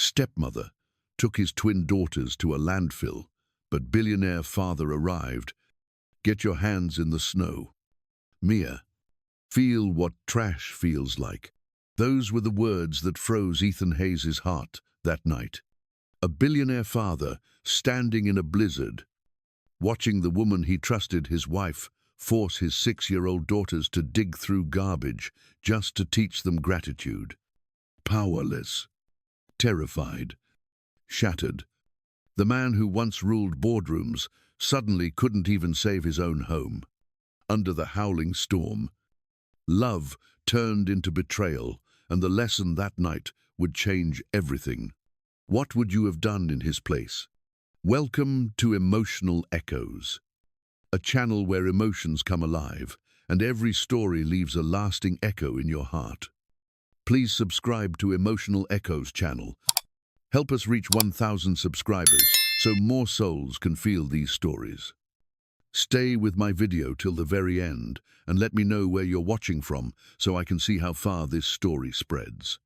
Stepmother took his twin daughters to a landfill, but billionaire father arrived. Get your hands in the snow. Mia, feel what trash feels like. Those were the words that froze Ethan Hayes' heart that night. A billionaire father standing in a blizzard, watching the woman he trusted, his wife, force his 6-year-old daughters to dig through garbage just to teach them gratitude. Powerless, terrified, shattered. The man who once ruled boardrooms suddenly couldn't even save his own home. Under the howling storm, love turned into betrayal, and the lesson that night would change everything. What would you have done in his place? Welcome to Emotional Echoes, a channel where emotions come alive, and every story leaves a lasting echo in your heart. Please subscribe to Emotional Echoes channel. Help us reach 1,000 subscribers so more souls can feel these stories. Stay with my video till the very end and let me know where you're watching from so I can see how far this story spreads.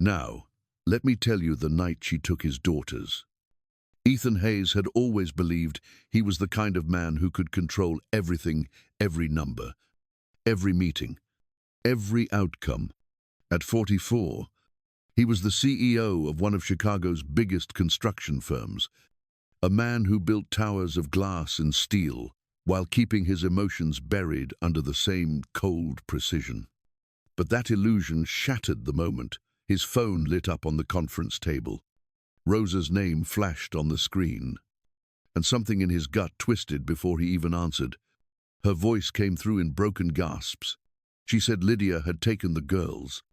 Now, let me tell you the night she took his daughters. Ethan Hayes had always believed he was the kind of man who could control everything, every number, every meeting, every outcome. At 44, he was the CEO of one of Chicago's biggest construction firms, a man who built towers of glass and steel while keeping his emotions buried under the same cold precision. But that illusion shattered the moment his phone lit up on the conference table. Rosa's name flashed on the screen, and something in his gut twisted before he even answered. Her voice came through in broken gasps. She said Lydia had taken the girls.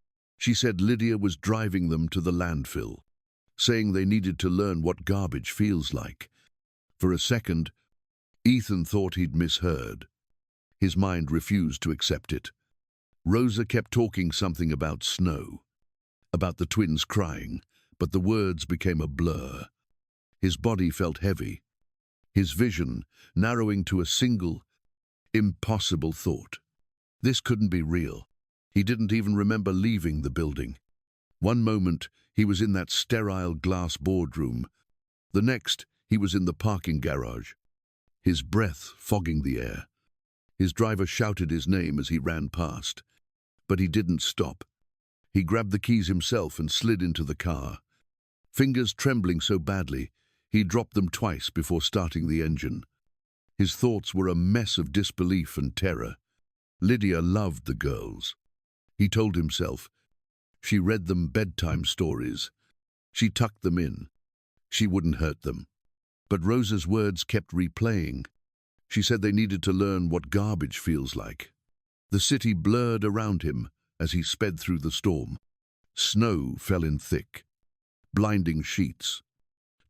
She said Lydia was driving them to the landfill, saying they needed to learn what garbage feels like. For a second, Ethan thought he'd misheard. His mind refused to accept it. Rosa kept talking something about snow, about the twins crying, but the words became a blur. His body felt heavy, his vision narrowing to a single, impossible thought. This couldn't be real. He didn't even remember leaving the building. One moment, he was in that sterile glass boardroom. The next, he was in the parking garage, his breath fogging the air. His driver shouted his name as he ran past, but he didn't stop. He grabbed the keys himself and slid into the car. Fingers trembling so badly, he dropped them twice before starting the engine. His thoughts were a mess of disbelief and terror. Lydia loved the girls. He told himself. She read them bedtime stories. She tucked them in. She wouldn't hurt them. But Rosa's words kept replaying. She said they needed to learn what garbage feels like. The city blurred around him as he sped through the storm. Snow fell in thick, blinding sheets,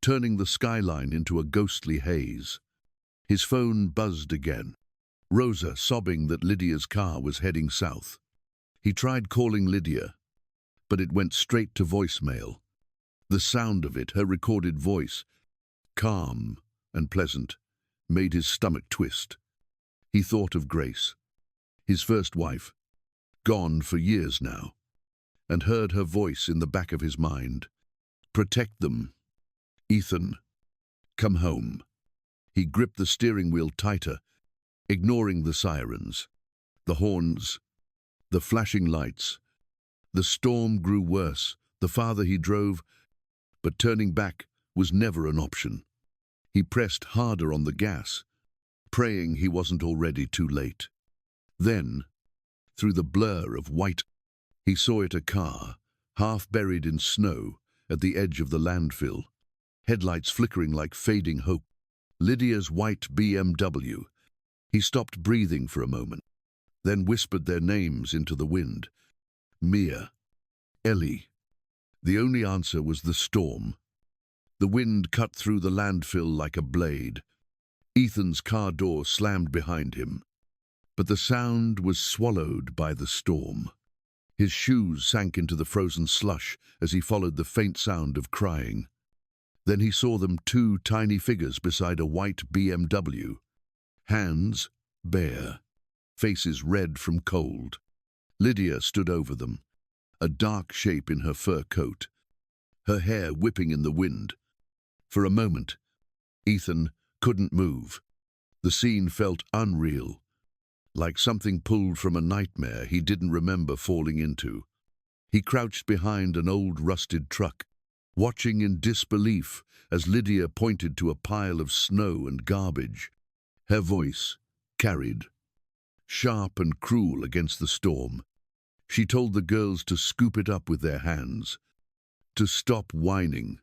turning the skyline into a ghostly haze. His phone buzzed again. Rosa sobbing that Lydia's car was heading south. He tried calling Lydia, but it went straight to voicemail. The sound of it, her recorded voice, calm and pleasant, made his stomach twist. He thought of Grace, his first wife, gone for years now, and heard her voice in the back of his mind. Protect them. Ethan, come home. He gripped the steering wheel tighter, ignoring the sirens, the horns, the flashing lights. The storm grew worse the farther he drove, but turning back was never an option. He pressed harder on the gas, praying he wasn't already too late. Then, through the blur of white, he saw it, a car, half buried in snow, at the edge of the landfill, headlights flickering like fading hope. Lydia's white BMW. He stopped breathing for a moment, then whispered their names into the wind. Mia, Ellie. The only answer was the storm. The wind cut through the landfill like a blade. Ethan's car door slammed behind him, but the sound was swallowed by the storm. His shoes sank into the frozen slush as he followed the faint sound of crying. Then he saw them, two tiny figures beside a white BMW. Hands bare, faces red from cold. Lydia stood over them, a dark shape in her fur coat. her hair whipping in the wind. For a moment, Ethan couldn't move. The scene felt unreal, like something pulled from a nightmare he didn't remember falling into. He crouched behind an old rusted truck, watching in disbelief as Lydia pointed to a pile of snow and garbage. Her voice carried, sharp and cruel against the storm. She told the girls to scoop it up with their hands, to stop whining.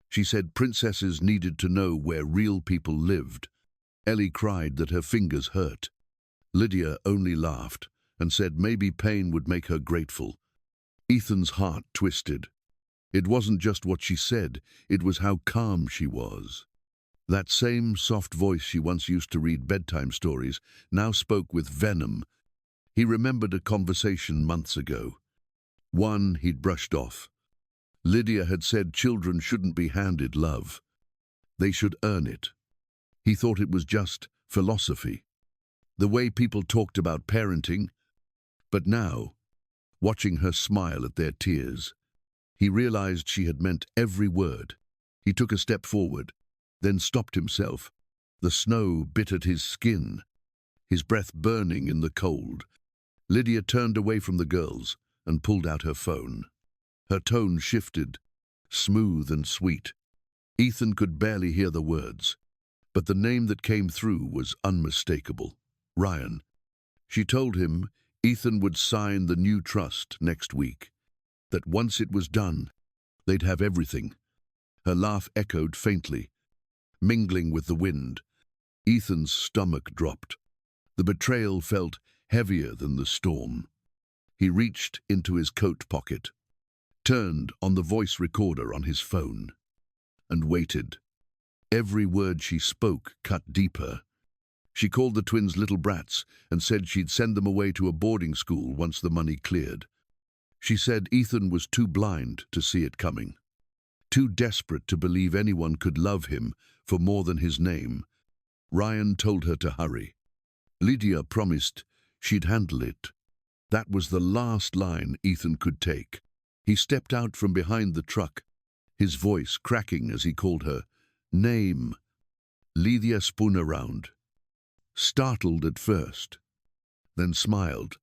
She said princesses needed to know where real people lived. Ellie cried that her fingers hurt. Lydia only laughed and said maybe pain would make her grateful. Ethan's heart twisted. It wasn't just what she said, it was how calm she was. That same soft voice she once used to read bedtime stories now spoke with venom. He remembered a conversation months ago, one he'd brushed off. Lydia had said children shouldn't be handed love. They should earn it. He thought it was just philosophy, the way people talked about parenting. But now, watching her smile at their tears, he realized she had meant every word. He took a step forward, then stopped himself. The snow bit at his skin, his breath burning in the cold. Lydia turned away from the girls and pulled out her phone. Her tone shifted, smooth and sweet. Ethan could barely hear the words, but the name that came through was unmistakable. Ryan. She told him Ethan would sign the new trust next week, that once it was done, they'd have everything. Her laugh echoed faintly, mingling with the wind. Ethan's stomach dropped. The betrayal felt heavier than the storm. He reached into his coat pocket, turned on the voice recorder on his phone, and waited. Every word she spoke cut deeper. She called the twins little brats and said she'd send them away to a boarding school once the money cleared. She said Ethan was too blind to see it coming, too desperate to believe anyone could love him for more than his name. Ryan told her to hurry. Lydia promised she'd handle it. That was the last line Ethan could take. He stepped out from behind the truck, his voice cracking as he called her name. Lydia spun around, startled at first, then smiled,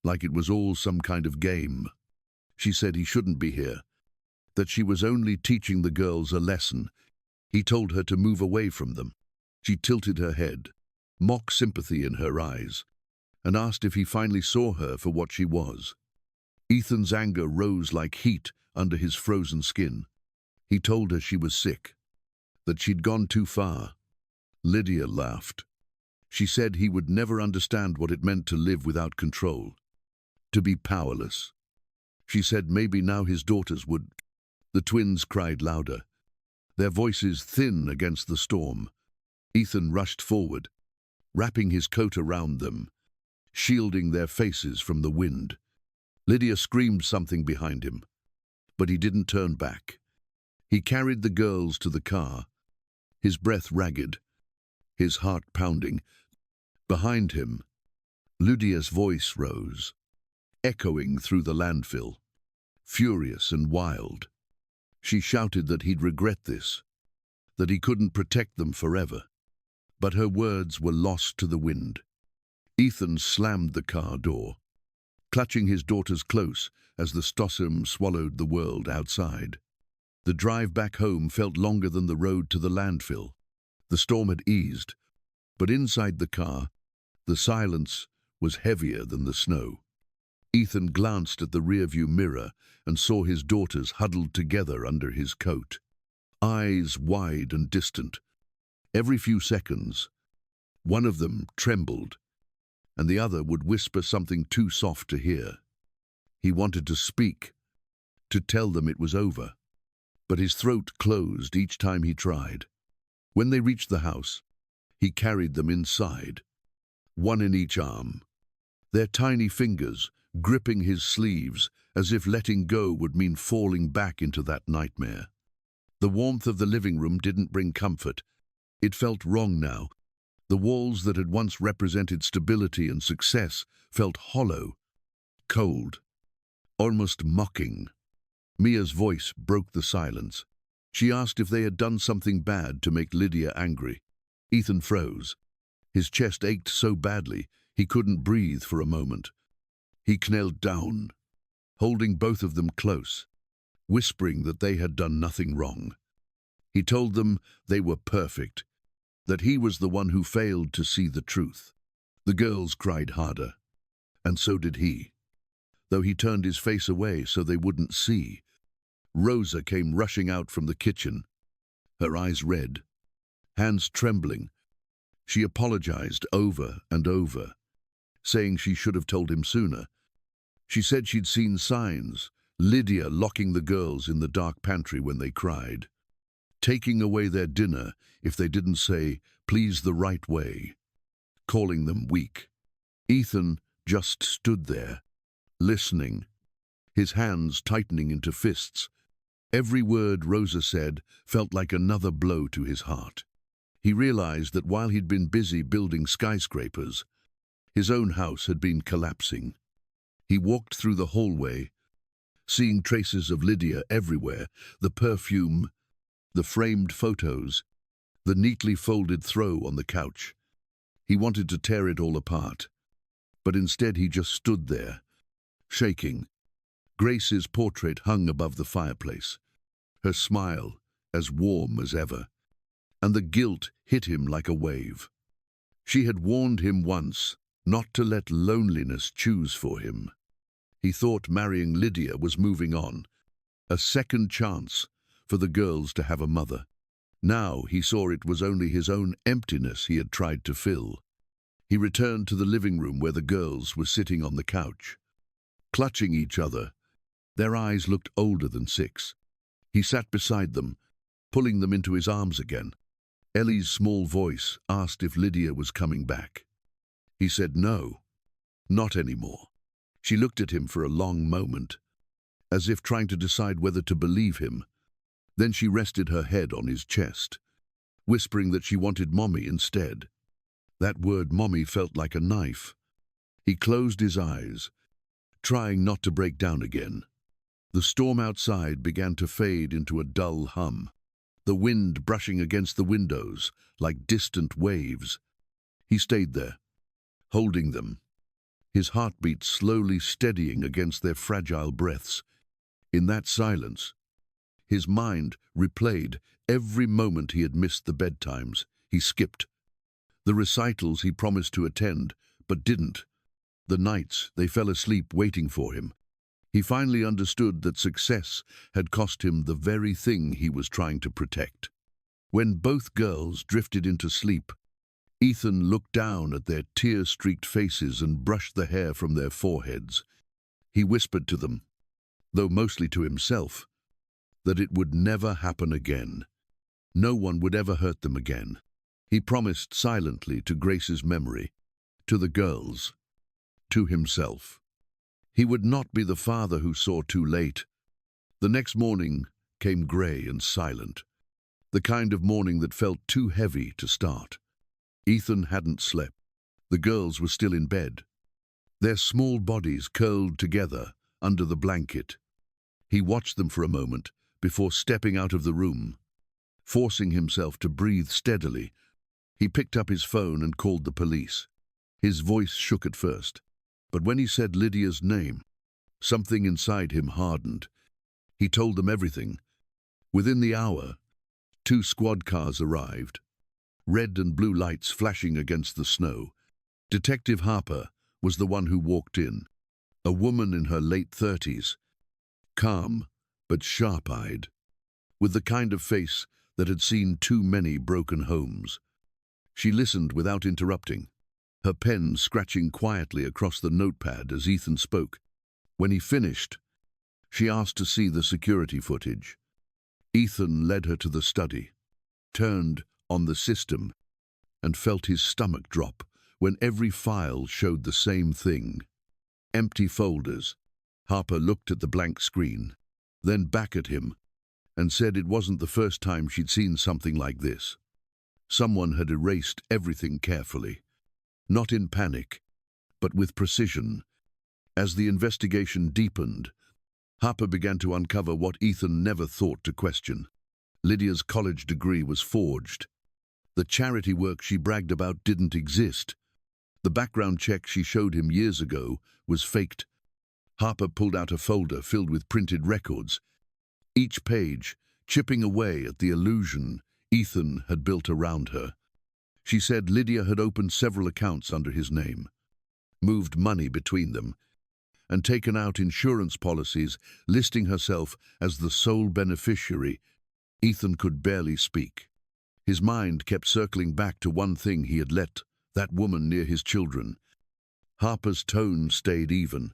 like it was all some kind of game. She said he shouldn't be here, that she was only teaching the girls a lesson. He told her to move away from them. She tilted her head, mock sympathy in her eyes, and asked if he finally saw her for what she was. Ethan's anger rose like heat under his frozen skin. He told her she was sick, that she'd gone too far. Lydia laughed. She said he would never understand what it meant to live without control, to be powerless. She said maybe now his daughters would. The twins cried louder, their voices thin against the storm. Ethan rushed forward, wrapping his coat around them, shielding their faces from the wind. Lydia screamed something behind him, but he didn't turn back. He carried the girls to the car, his breath ragged, his heart pounding. Behind him, Lydia's voice rose, echoing through the landfill, furious and wild. She shouted that he'd regret this, that he couldn't protect them forever. But her words were lost to the wind. Ethan slammed the car door, clutching his daughters close as the snowstorm swallowed the world outside. The drive back home felt longer than the road to the landfill. The storm had eased, but inside the car, the silence was heavier than the snow. Ethan glanced at the rearview mirror and saw his daughters huddled together under his coat, eyes wide and distant. Every few seconds, one of them trembled, and the other would whisper something too soft to hear. He wanted to speak, to tell them it was over, but his throat closed each time he tried. When they reached the house, he carried them inside, one in each arm, their tiny fingers gripping his sleeves as if letting go would mean falling back into that nightmare. The warmth of the living room didn't bring comfort. It felt wrong now. The walls that had once represented stability and success felt hollow, cold, almost mocking. Mia's voice broke the silence. She asked if they had done something bad to make Lydia angry. Ethan froze. His chest ached so badly he couldn't breathe for a moment. He knelt down, holding both of them close, whispering that they had done nothing wrong. He told them they were perfect, that he was the one who failed to see the truth. The girls cried harder, and so did he, though he turned his face away so they wouldn't see. Rosa came rushing out from the kitchen, her eyes red, hands trembling. She apologized over and over, saying she should have told him sooner. She said she'd seen signs, Lydia locking the girls in the dark pantry when they cried, taking away their dinner if they didn't say, "Please," the right way, calling them weak. Ethan just stood there, listening, his hands tightening into fists. Every word Rosa said felt like another blow to his heart. He realized that while he'd been busy building skyscrapers, his own house had been collapsing. He walked through the hallway, seeing traces of Lydia everywhere, the perfume, the framed photos, the neatly folded throw on the couch. He wanted to tear it all apart, but instead he just stood there, shaking. Grace's portrait hung above the fireplace, her smile as warm as ever, and the guilt hit him like a wave. She had warned him once not to let loneliness choose for him. He thought marrying Lydia was moving on, a second chance for the girls to have a mother. Now he saw it was only his own emptiness he had tried to fill. He returned to the living room where the girls were sitting on the couch, clutching each other. Their eyes looked older than 6. He sat beside them, pulling them into his arms again. Ellie's small voice asked if Lydia was coming back. He said no, not anymore. She looked at him for a long moment, as if trying to decide whether to believe him. Then she rested her head on his chest, whispering that she wanted Mommy instead. That word Mommy felt like a knife. He closed his eyes, trying not to break down again. The storm outside began to fade into a dull hum, the wind brushing against the windows like distant waves. He stayed there, holding them, his heartbeat slowly steadying against their fragile breaths. In that silence, his mind replayed every moment he had missed, the bedtimes he skipped, the recitals he promised to attend but didn't, the nights they fell asleep waiting for him. He finally understood that success had cost him the very thing he was trying to protect. When both girls drifted into sleep, Ethan looked down at their tear-streaked faces and brushed the hair from their foreheads. He whispered to them, though mostly to himself, that it would never happen again. No one would ever hurt them again. He promised silently to Grace's memory, to the girls, to himself. He would not be the father who saw too late. The next morning came grey and silent, the kind of morning that felt too heavy to start. Ethan hadn't slept. The girls were still in bed, their small bodies curled together under the blanket. He watched them for a moment before stepping out of the room, forcing himself to breathe steadily. He picked up his phone and called the police. His voice shook at first, but when he said Lydia's name, something inside him hardened. He told them everything. Within the hour, 2 squad cars arrived, red and blue lights flashing against the snow. Detective Harper was the one who walked in, a woman in her late 30s, calm but sharp-eyed, with the kind of face that had seen too many broken homes. She listened without interrupting, her pen scratching quietly across the notepad as Ethan spoke. When he finished, she asked to see the security footage. Ethan led her to the study, turned on the system, and felt his stomach drop when every file showed the same thing. Empty folders. Harper looked at the blank screen, then back at him, and said it wasn't the first time she'd seen something like this. Someone had erased everything carefully, not in panic, but with precision. As the investigation deepened, Harper began to uncover what Ethan never thought to question. Lydia's college degree was forged. The charity work she bragged about didn't exist. The background check she showed him years ago was faked. Harper pulled out a folder filled with printed records, each page chipping away at the illusion Ethan had built around her. She said Lydia had opened several accounts under his name, moved money between them, and taken out insurance policies listing herself as the sole beneficiary. Ethan could barely speak. His mind kept circling back to one thing he had let that woman near his children. Harper's tone stayed even,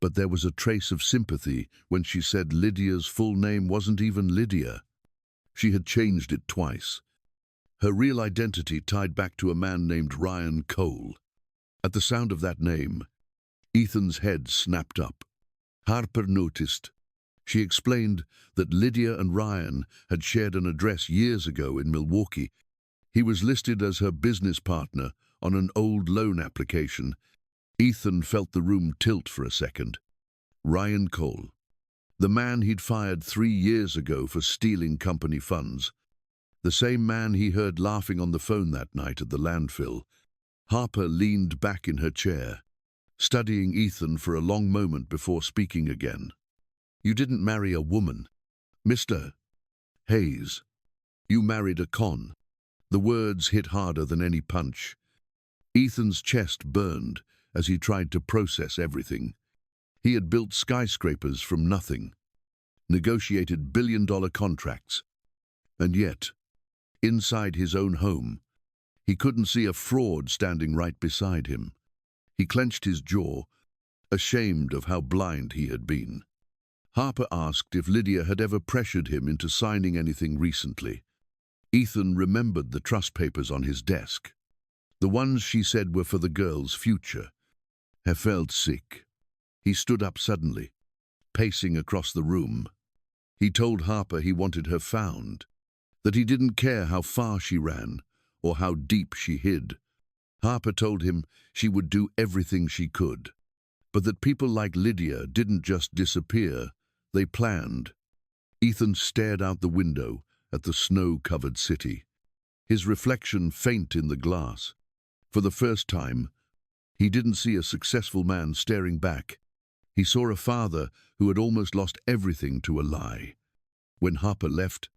but there was a trace of sympathy when she said Lydia's full name wasn't even Lydia. She had changed it twice. Her real identity tied back to a man named Ryan Cole. At the sound of that name, Ethan's head snapped up. Harper noticed. She explained that Lydia and Ryan had shared an address years ago in Milwaukee. He was listed as her business partner on an old loan application. Ethan felt the room tilt for a second. Ryan Cole, the man he'd fired 3 years ago for stealing company funds. The same man he heard laughing on the phone that night at the landfill. Harper leaned back in her chair, studying Ethan for a long moment before speaking again. "You didn't marry a woman, Mr. Hayes. You married a con." The words hit harder than any punch. Ethan's chest burned as he tried to process everything. He had built skyscrapers from nothing, negotiated billion-dollar contracts, and yet, inside his own home, he couldn't see a fraud standing right beside him. He clenched his jaw, ashamed of how blind he had been. Harper asked if Lydia had ever pressured him into signing anything recently. Ethan remembered the trust papers on his desk, the ones she said were for the girl's future. He felt sick. He stood up suddenly, pacing across the room. He told Harper he wanted her found, that he didn't care how far she ran or how deep she hid. Harper told him she would do everything she could, but that people like Lydia didn't just disappear, they planned. Ethan stared out the window at the snow-covered city, his reflection faint in the glass. For the first time, he didn't see a successful man staring back. He saw a father who had almost lost everything to a lie. When Harper left,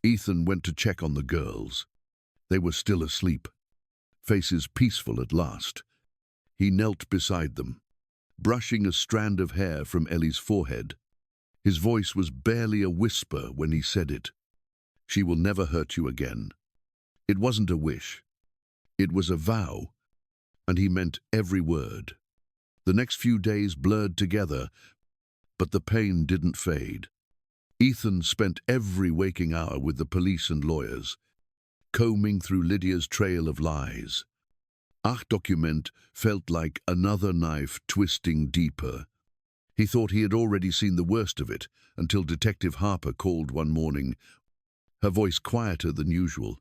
Ethan went to check on the girls. They were still asleep, faces peaceful at last. He knelt beside them, brushing a strand of hair from Ellie's forehead. His voice was barely a whisper when he said it. "She will never hurt you again." It wasn't a wish. It was a vow, and he meant every word. The next few days blurred together, but the pain didn't fade. Ethan spent every waking hour with the police and lawyers, combing through Lydia's trail of lies. Our document felt like another knife twisting deeper. He thought he had already seen the worst of it until Detective Harper called one morning, her voice quieter than usual.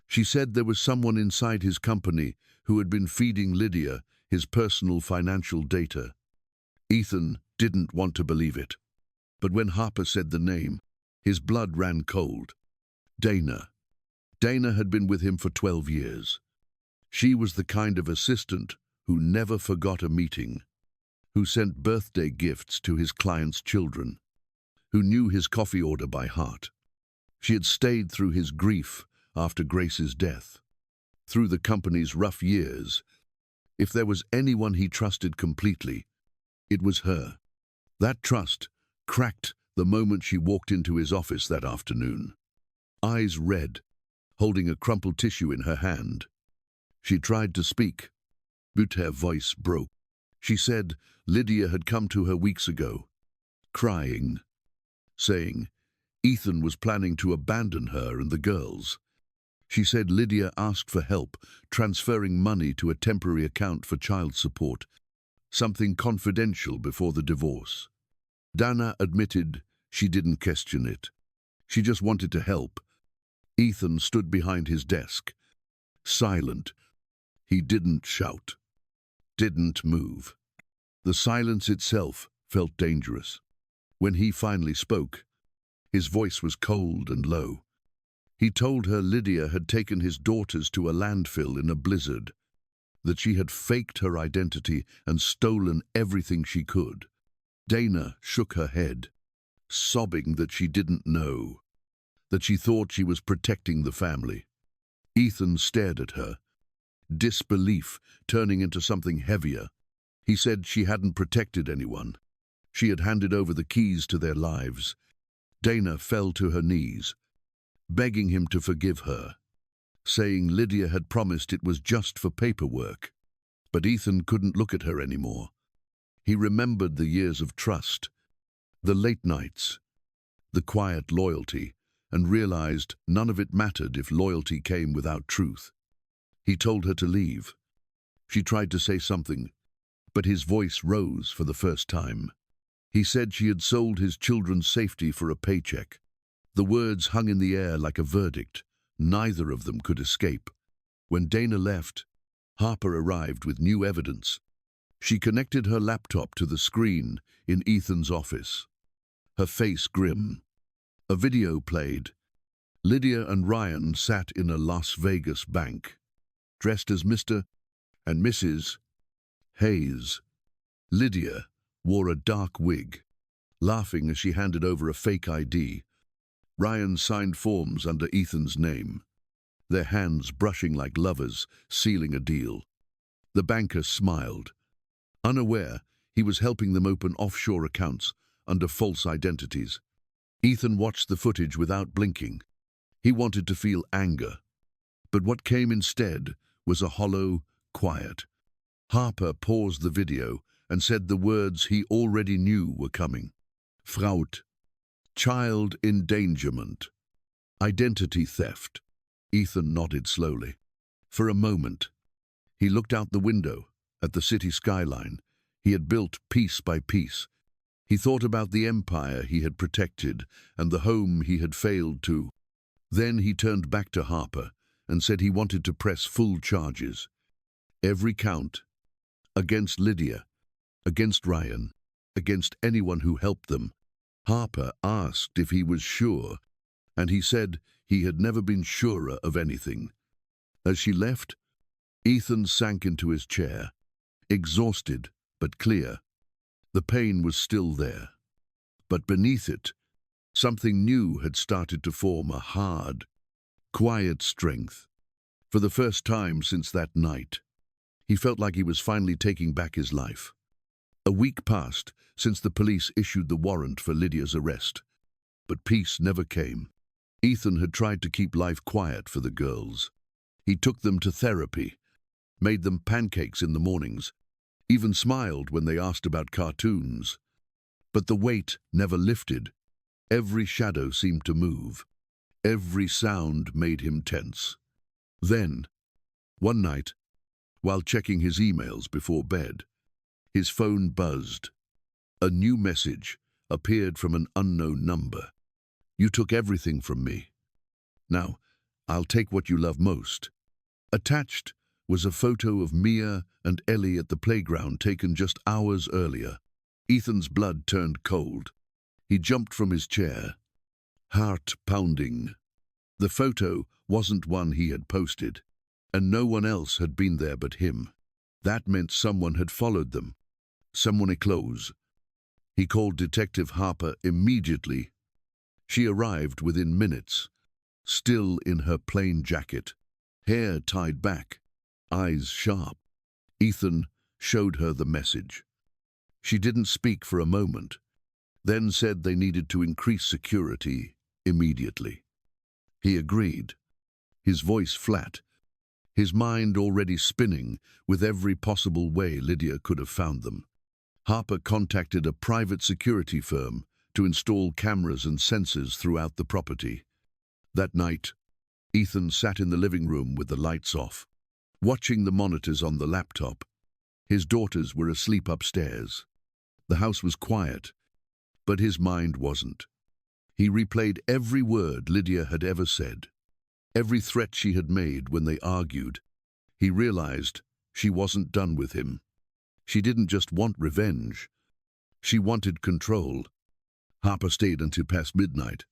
She said there was someone inside his company who had been feeding Lydia his personal financial data. Ethan didn't want to believe it, but when Harper said the name, his blood ran cold. Dana. Dana had been with him for 12 years. She was the kind of assistant who never forgot a meeting, who sent birthday gifts to his clients' children, who knew his coffee order by heart. She had stayed through his grief after Grace's death, through the company's rough years. If there was anyone he trusted completely, it was her. That trust cracked the moment she walked into his office that afternoon, eyes red, holding a crumpled tissue in her hand. She tried to speak, but her voice broke. She said Lydia had come to her weeks ago, crying, saying Ethan was planning to abandon her and the girls. She said Lydia asked for help transferring money to a temporary account for child support, something confidential before the divorce. Dana admitted she didn't question it. She just wanted to help. Ethan stood behind his desk, silent. He didn't shout, didn't move. The silence itself felt dangerous. When he finally spoke, his voice was cold and low. He told her Lydia had taken his daughters to a landfill in a blizzard, that she had faked her identity and stolen everything she could. Dana shook her head, sobbing that she didn't know, that she thought she was protecting the family. Ethan stared at her, disbelief turning into something heavier. He said she hadn't protected anyone. She had handed over the keys to their lives. Dana fell to her knees, begging him to forgive her, saying Lydia had promised it was just for paperwork. But Ethan couldn't look at her anymore. He remembered the years of trust, the late nights, the quiet loyalty, and realized none of it mattered if loyalty came without truth. He told her to leave. She tried to say something, but his voice rose for the first time. He said she had sold his children's safety for a paycheck. The words hung in the air like a verdict. Neither of them could escape. When Dana left, Harper arrived with new evidence. She connected her laptop to the screen in Ethan's office, her face grim. A video played. Lydia and Ryan sat in a Las Vegas bank, dressed as Mr. and Mrs. Hayes. Lydia wore a dark wig, laughing as she handed over a fake ID. Ryan signed forms under Ethan's name, their hands brushing like lovers, sealing a deal. The banker smiled, unaware he was helping them open offshore accounts under false identities. Ethan watched the footage without blinking. He wanted to feel anger, but what came instead was a hollow quiet. Harper paused the video and said the words he already knew were coming. Fraud, child endangerment, identity theft. Ethan nodded slowly. For a moment, he looked out the window at the city skyline he had built piece by piece. He thought about the empire he had protected and the home he had failed to. Then he turned back to Harper and said he wanted to press full charges. Every count, against Lydia, against Ryan, against anyone who helped them. Harper asked if he was sure, and he said he had never been surer of anything. As she left, Ethan sank into his chair, exhausted but clear. The pain was still there, but beneath it, something new had started to form, a hard, quiet strength. For the first time since that night, he felt like he was finally taking back his life. A week passed since the police issued the warrant for Lydia's arrest, but peace never came. Ethan had tried to keep life quiet for the girls. He took them to therapy, made them pancakes in the mornings, even smiled when they asked about cartoons. But the weight never lifted. Every shadow seemed to move. Every sound made him tense. Then, one night, while checking his emails before bed, his phone buzzed. A new message appeared from an unknown number. You took everything from me. Now, I'll take what you love most. Attached was a photo of Mia and Ellie at the playground taken just hours earlier. Ethan's blood turned cold. He jumped from his chair, heart pounding. The photo wasn't one he had posted, and no one else had been there but him. That meant someone had followed them, someone close. He called Detective Harper immediately. She arrived within minutes, still in her plain jacket, hair tied back, eyes sharp. Ethan showed her the message. She didn't speak for a moment, then said they needed to increase security immediately. He agreed, his voice flat, his mind already spinning with every possible way Lydia could have found them. Harper contacted a private security firm to install cameras and sensors throughout the property. That night, Ethan sat in the living room with the lights off, watching the monitors on the laptop. His daughters were asleep upstairs. The house was quiet, but his mind wasn't. He replayed every word Lydia had ever said, every threat she had made when they argued. He realized she wasn't done with him. She didn't just want revenge. She wanted control. Harper stayed until past midnight,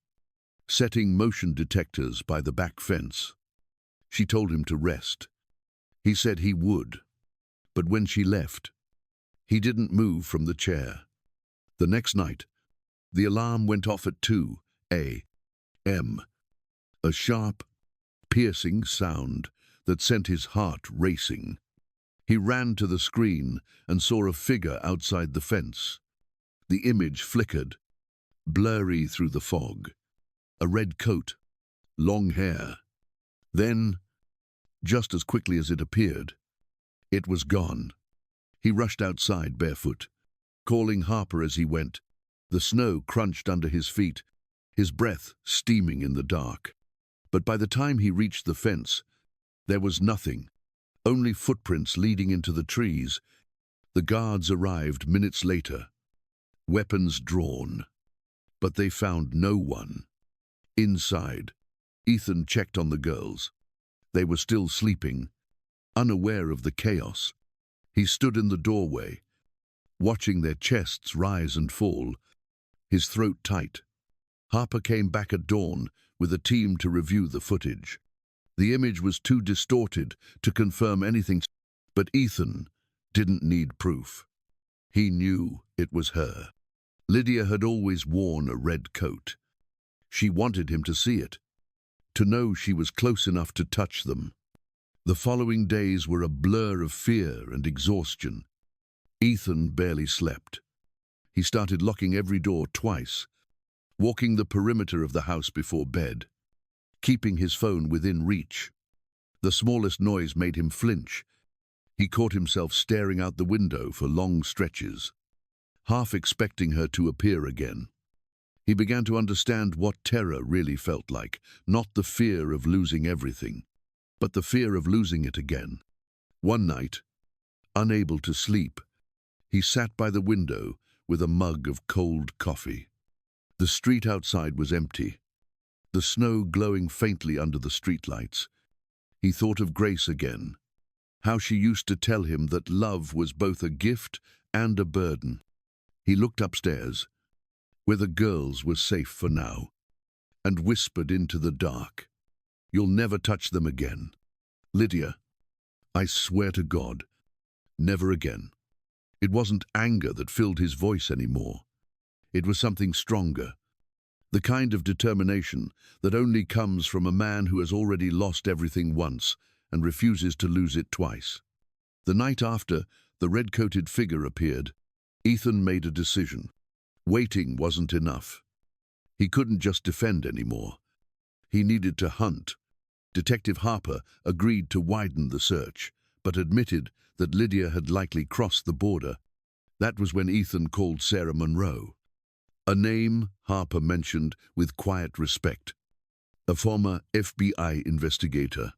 setting motion detectors by the back fence. She told him to rest. He said he would, but when she left, he didn't move from the chair. The next night, the alarm went off at 2 a.m. A sharp, piercing sound that sent his heart racing. He ran to the screen and saw a figure outside the fence. The image flickered, blurry through the fog. A red coat, long hair. Then, just as quickly as it appeared, it was gone. He rushed outside barefoot, calling Harper as he went. The snow crunched under his feet, his breath steaming in the dark. But by the time he reached the fence, there was nothing, only footprints leading into the trees. The guards arrived minutes later, weapons drawn, but they found no one. Inside, Ethan checked on the girls. They were still sleeping, unaware of the chaos. He stood in the doorway, watching their chests rise and fall, his throat tight. Harper came back at dawn with a team to review the footage. The image was too distorted to confirm anything, but Ethan didn't need proof. He knew it was her. Lydia had always worn a red coat. She wanted him to see it, to know she was close enough to touch them. The following days were a blur of fear and exhaustion. Ethan barely slept. He started locking every door twice, walking the perimeter of the house before bed, keeping his phone within reach. The smallest noise made him flinch. He caught himself staring out the window for long stretches, half expecting her to appear again. He began to understand what terror really felt like, not the fear of losing everything, but the fear of losing it again. One night, unable to sleep, he sat by the window with a mug of cold coffee. The street outside was empty, the snow glowing faintly under the streetlights. He thought of Grace again, how she used to tell him that love was both a gift and a burden. He looked upstairs, where the girls were safe for now, and whispered into the dark, "You'll never touch them again. Lydia, I swear to God, never again." It wasn't anger that filled his voice anymore. It was something stronger, the kind of determination that only comes from a man who has already lost everything once and refuses to lose it twice. The night after the red-coated figure appeared, Ethan made a decision. Waiting wasn't enough. He couldn't just defend anymore. He needed to hunt. Detective Harper agreed to widen the search, but admitted that Lydia had likely crossed the border. That was when Ethan called Sarah Monroe, a name Harper mentioned with quiet respect, a former FBI investigator.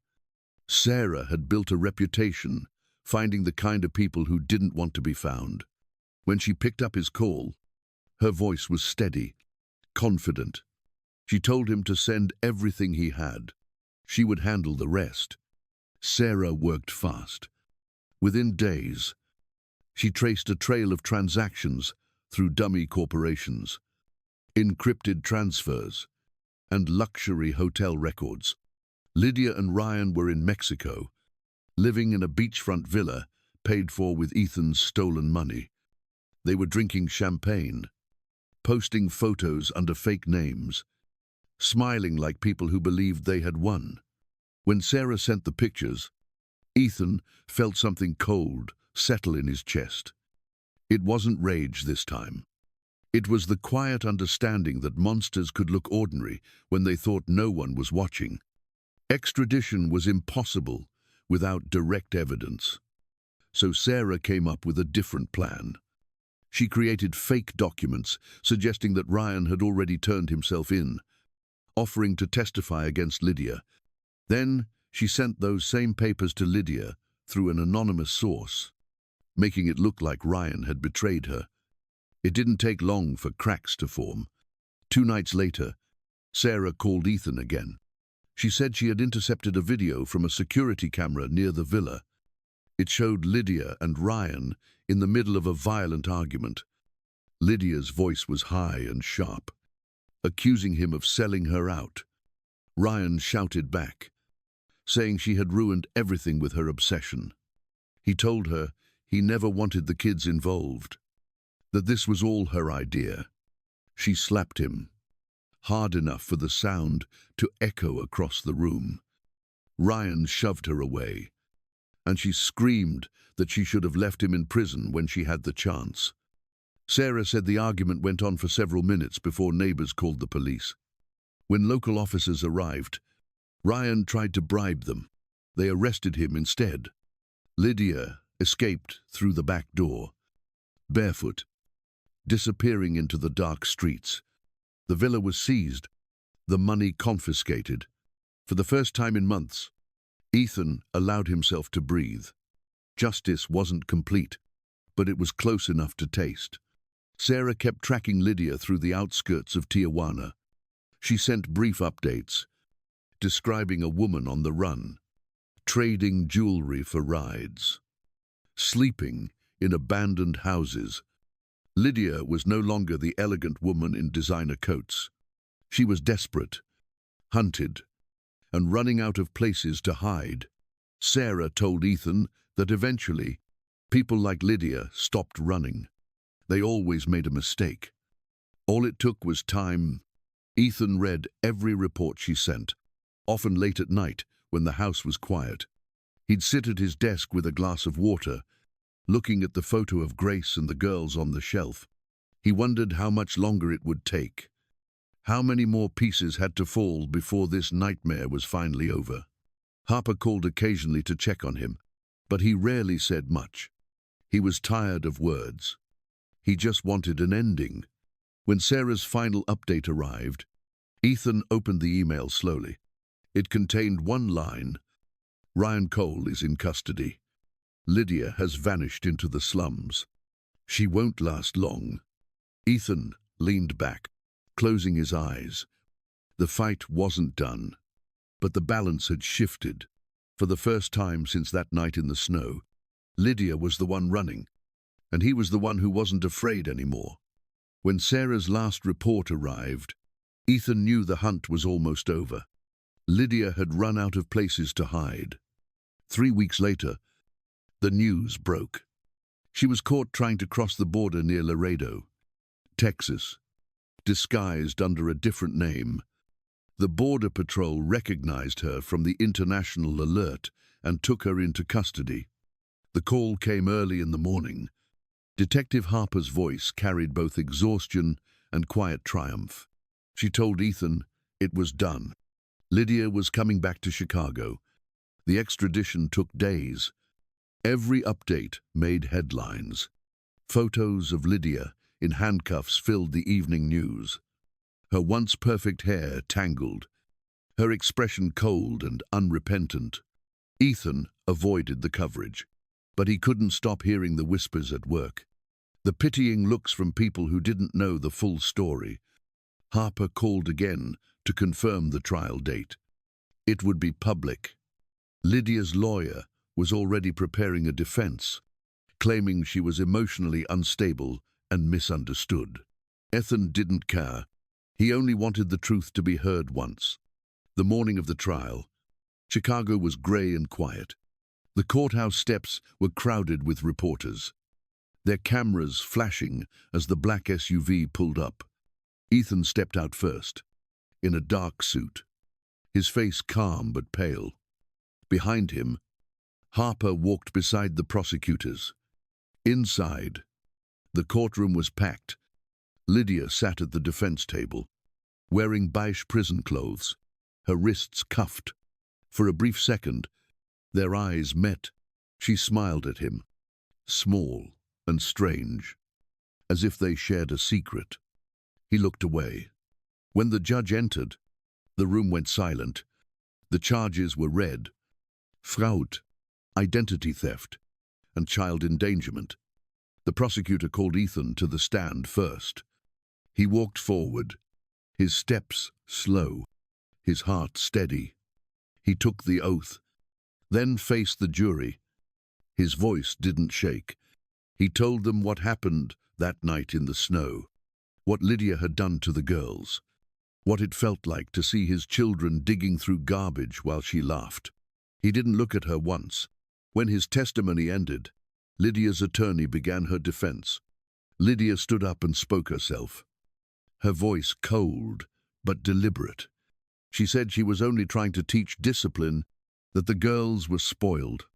Sarah had built a reputation, finding the kind of people who didn't want to be found. When she picked up his call, her voice was steady, confident. She told him to send everything he had. She would handle the rest. Sarah worked fast. Within days, she traced a trail of transactions through dummy corporations, encrypted transfers, and luxury hotel records. Lydia and Ryan were in Mexico, living in a beachfront villa paid for with Ethan's stolen money. They were drinking champagne, posting photos under fake names, smiling like people who believed they had won. When Sarah sent the pictures, Ethan felt something cold settle in his chest. It wasn't rage this time. It was the quiet understanding that monsters could look ordinary when they thought no one was watching. Extradition was impossible without direct evidence. So Sarah came up with a different plan. She created fake documents suggesting that Ryan had already turned himself in, offering to testify against Lydia. Then she sent those same papers to Lydia through an anonymous source, making it look like Ryan had betrayed her. It didn't take long for cracks to form. 2 nights later, Sarah called Ethan again. She said she had intercepted a video from a security camera near the villa. It showed Lydia and Ryan in the middle of a violent argument. Lydia's voice was high and sharp, accusing him of selling her out. Ryan shouted back, saying she had ruined everything with her obsession. He told her he never wanted the kids involved, that this was all her idea. She slapped him, hard enough for the sound to echo across the room. Ryan shoved her away, and she screamed that she should have left him in prison when she had the chance. Sarah said the argument went on for several minutes before neighbors called the police. When local officers arrived, Ryan tried to bribe them. They arrested him instead. Lydia escaped through the back door, barefoot, disappearing into the dark streets. The villa was seized, the money confiscated. For the first time in months, Ethan allowed himself to breathe. Justice wasn't complete, but it was close enough to taste. Sarah kept tracking Lydia through the outskirts of Tijuana. She sent brief updates, describing a woman on the run, trading jewelry for rides, sleeping in abandoned houses. Lydia was no longer the elegant woman in designer coats. She was desperate, hunted, and running out of places to hide. Sarah told Ethan that eventually, people like Lydia stopped running. They always made a mistake. All it took was time. Ethan read every report she sent, often late at night when the house was quiet. He'd sit at his desk with a glass of water, looking at the photo of Grace and the girls on the shelf. He wondered how much longer it would take. How many more pieces had to fall before this nightmare was finally over? Harper called occasionally to check on him, but he rarely said much. He was tired of words. He just wanted an ending. When Sarah's final update arrived, Ethan opened the email slowly. It contained one line: Ryan Cole is in custody. Lydia has vanished into the slums. She won't last long. Ethan leaned back, closing his eyes. The fight wasn't done, but the balance had shifted. For the first time since that night in the snow, Lydia was the one running, and he was the one who wasn't afraid anymore. When Sarah's last report arrived, Ethan knew the hunt was almost over. Lydia had run out of places to hide. 3 weeks later, the news broke. She was caught trying to cross the border near Laredo, Texas, disguised under a different name. The Border Patrol recognized her from the international alert and took her into custody. The call came early in the morning. Detective Harper's voice carried both exhaustion and quiet triumph. She told Ethan it was done. Lydia was coming back to Chicago. The extradition took days. Every update made headlines. Photos of Lydia in handcuffs filled the evening news. Her once perfect hair tangled, her expression cold and unrepentant. Ethan avoided the coverage, but he couldn't stop hearing the whispers at work, the pitying looks from people who didn't know the full story. Harper called again to confirm the trial date. It would be public. Lydia's lawyer was already preparing a defense, claiming she was emotionally unstable and misunderstood. Ethan didn't care. He only wanted the truth to be heard once. The morning of the trial, Chicago was gray and quiet. The courthouse steps were crowded with reporters, their cameras flashing as the black SUV pulled up. Ethan stepped out first, in a dark suit, his face calm but pale. Behind him, Harper walked beside the prosecutors. Inside, the courtroom was packed. Lydia sat at the defense table, wearing beige prison clothes, her wrists cuffed. For a brief second, their eyes met. She smiled at him, small and strange, as if they shared a secret. He looked away. When the judge entered, the room went silent. The charges were read: fraud, identity theft, and child endangerment. The prosecutor called Ethan to the stand first. He walked forward, his steps slow, his heart steady. He took the oath, then faced the jury. His voice didn't shake. He told them what happened that night in the snow, what Lydia had done to the girls, what it felt like to see his children digging through garbage while she laughed. He didn't look at her once. When his testimony ended, Lydia's attorney began her defense. Lydia stood up and spoke herself, her voice cold but deliberate. She said she was only trying to teach discipline, that the girls were spoiled,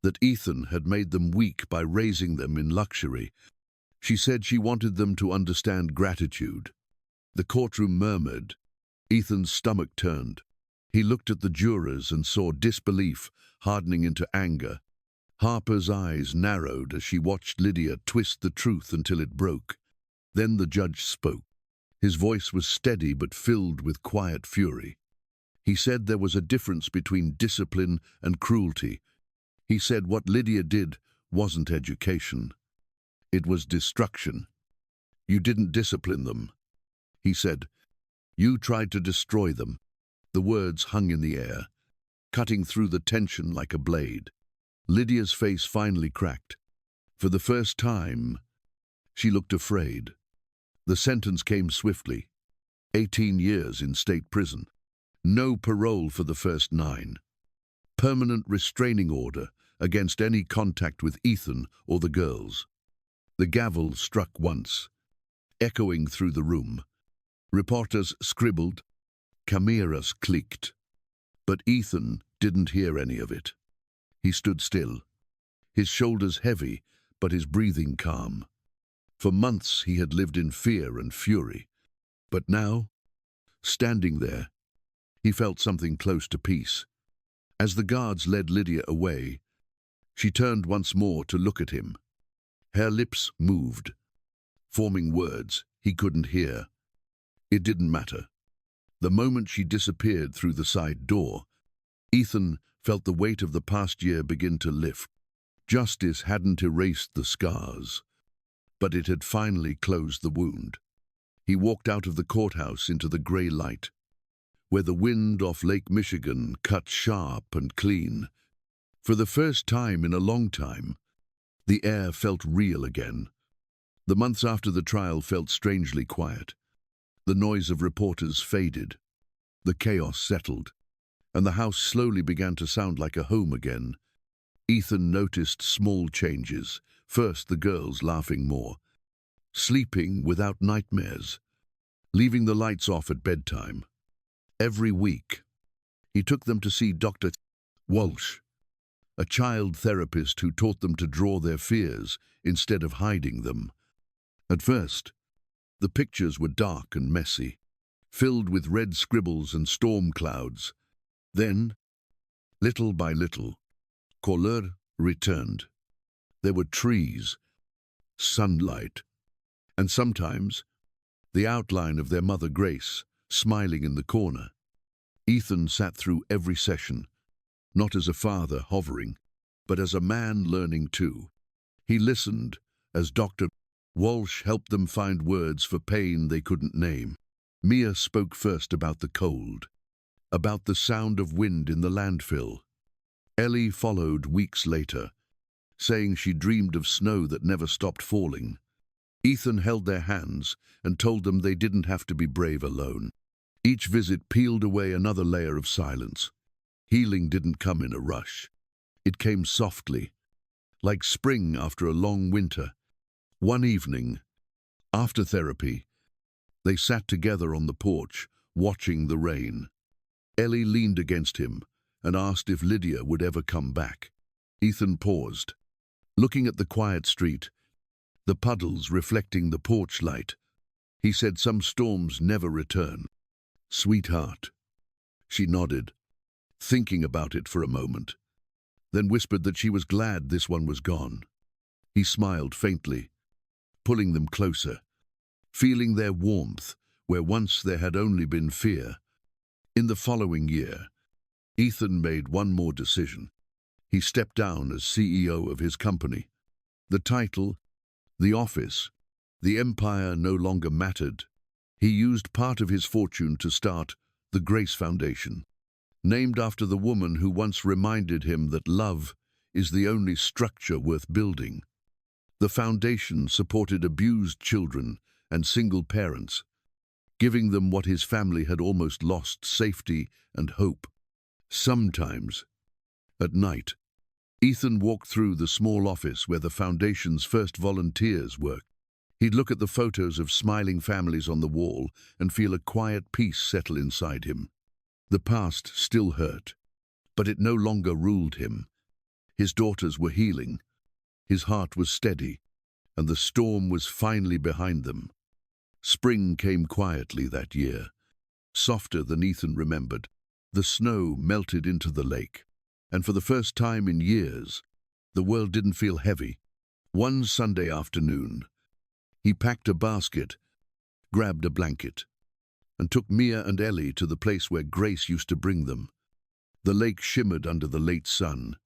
that Ethan had made them weak by raising them in luxury. She said she wanted them to understand gratitude. The courtroom murmured. Ethan's stomach turned. He looked at the jurors and saw disbelief hardening into anger. Harper's eyes narrowed as she watched Lydia twist the truth until it broke. Then the judge spoke. His voice was steady but filled with quiet fury. He said there was a difference between discipline and cruelty. He said what Lydia did wasn't education. It was destruction. You didn't discipline them. He said, you tried to destroy them. The words hung in the air, cutting through the tension like a blade. Lydia's face finally cracked. For the first time, she looked afraid. The sentence came swiftly. 18 years in state prison. No parole for the first 9. Permanent restraining order against any contact with Ethan or the girls. The gavel struck once, echoing through the room. Reporters scribbled, cameras clicked. But Ethan didn't hear any of it. He stood still, his shoulders heavy, but his breathing calm. For months he had lived in fear and fury. But now, standing there, he felt something close to peace. As the guards led Lydia away, she turned once more to look at him. Her lips moved, forming words he couldn't hear. It didn't matter. The moment she disappeared through the side door, Ethan felt the weight of the past year begin to lift. Justice hadn't erased the scars, but it had finally closed the wound. He walked out of the courthouse into the gray light, where the wind off Lake Michigan cut sharp and clean. For the first time in a long time, the air felt real again. The months after the trial felt strangely quiet. The noise of reporters faded. The chaos settled, and the house slowly began to sound like a home again. Ethan noticed small changes. First, the girls laughing more, sleeping without nightmares, leaving the lights off at bedtime. Every week, he took them to see Dr. Walsh, a child therapist who taught them to draw their fears instead of hiding them. At first, the pictures were dark and messy, filled with red scribbles and storm clouds. Then, little by little, color returned. There were trees, sunlight, and sometimes the outline of their mother Grace smiling in the corner. Ethan sat through every session, not as a father hovering, but as a man learning too. He listened as Dr. Walsh helped them find words for pain they couldn't name. Mia spoke first about the cold, about the sound of wind in the landfill. Ellie followed weeks later, saying she dreamed of snow that never stopped falling. Ethan held their hands and told them they didn't have to be brave alone. Each visit peeled away another layer of silence. Healing didn't come in a rush. It came softly, like spring after a long winter. One evening, after therapy, they sat together on the porch, watching the rain. Ellie leaned against him and asked if Lydia would ever come back. Ethan paused, looking at the quiet street, the puddles reflecting the porch light. He said some storms never return. Sweetheart. She nodded, thinking about it for a moment, then whispered that she was glad this one was gone. He smiled faintly, pulling them closer, feeling their warmth where once there had only been fear. In the following year, Ethan made one more decision. He stepped down as CEO of his company. The title, the office, the empire no longer mattered. He used part of his fortune to start the Grace Foundation, named after the woman who once reminded him that love is the only structure worth building. The foundation supported abused children and single parents, giving them what his family had almost lost: safety and hope. Sometimes, at night, Ethan walked through the small office where the foundation's first volunteers worked. He'd look at the photos of smiling families on the wall and feel a quiet peace settle inside him. The past still hurt, but it no longer ruled him. His daughters were healing, his heart was steady, and the storm was finally behind them. Spring came quietly that year, softer than Ethan remembered. The snow melted into the lake, and for the first time in years, the world didn't feel heavy. One Sunday afternoon, he packed a basket, grabbed a blanket, and took Mia and Ellie to the place where Grace used to bring them. The lake shimmered under the late sun,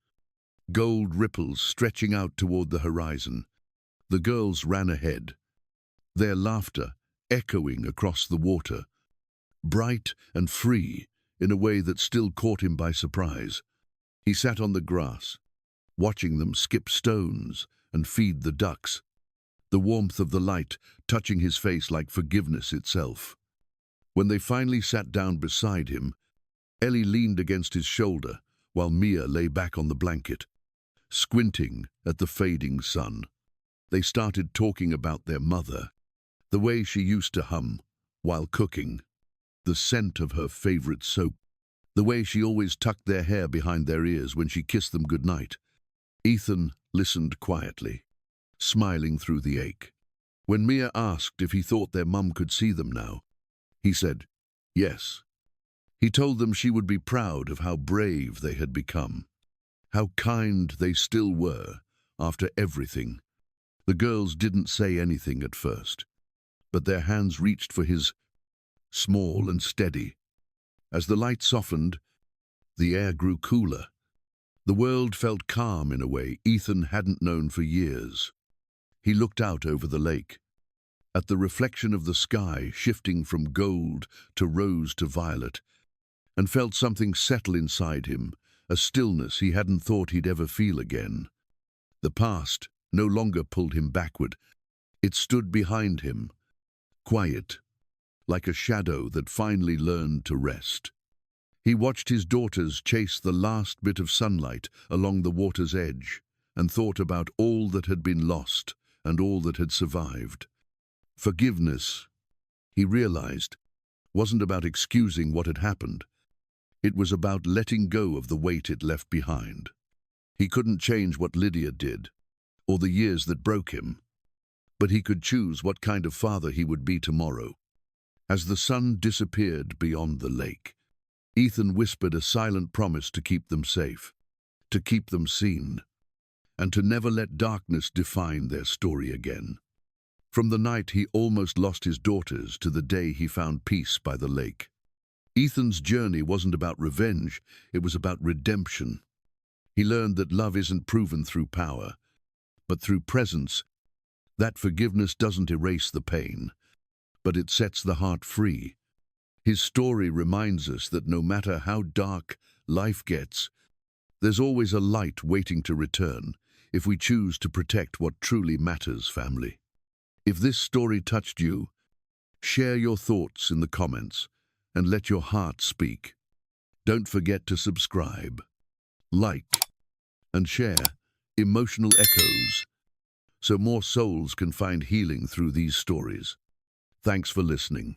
gold ripples stretching out toward the horizon. The girls ran ahead, their laughter echoing across the water, bright and free in a way that still caught him by surprise. He sat on the grass, watching them skip stones and feed the ducks, the warmth of the light touching his face like forgiveness itself. When they finally sat down beside him, Ellie leaned against his shoulder while Mia lay back on the blanket, squinting at the fading sun. They started talking about their mother, the way she used to hum while cooking, the scent of her favorite soap, the way she always tucked their hair behind their ears when she kissed them goodnight. Ethan listened quietly, smiling through the ache. When Mia asked if he thought their mum could see them now, he said yes. He told them she would be proud of how brave they had become, how kind they still were after everything. The girls didn't say anything at first, but their hands reached for his, small and steady. As the light softened, the air grew cooler. The world felt calm in a way Ethan hadn't known for years. He looked out over the lake, at the reflection of the sky shifting from gold to rose to violet, and felt something settle inside him, a stillness he hadn't thought he'd ever feel again. The past no longer pulled him backward. It stood behind him, quiet, like a shadow that finally learned to rest. He watched his daughters chase the last bit of sunlight along the water's edge and thought about all that had been lost and all that had survived. Forgiveness, he realized, wasn't about excusing what had happened. It was about letting go of the weight it left behind. He couldn't change what Lydia did, or the years that broke him, but he could choose what kind of father he would be tomorrow. As the sun disappeared beyond the lake, Ethan whispered a silent promise to keep them safe, to keep them seen, and to never let darkness define their story again. From the night he almost lost his daughters to the day he found peace by the lake, Ethan's journey wasn't about revenge, it was about redemption. He learned that love isn't proven through power, but through presence. That forgiveness doesn't erase the pain, but it sets the heart free. His story reminds us that no matter how dark life gets, there's always a light waiting to return if we choose to protect what truly matters, family. If this story touched you, share your thoughts in the comments and let your heart speak. Don't forget to subscribe, like, and share Emotional Echoes so more souls can find healing through these stories. Thanks for listening.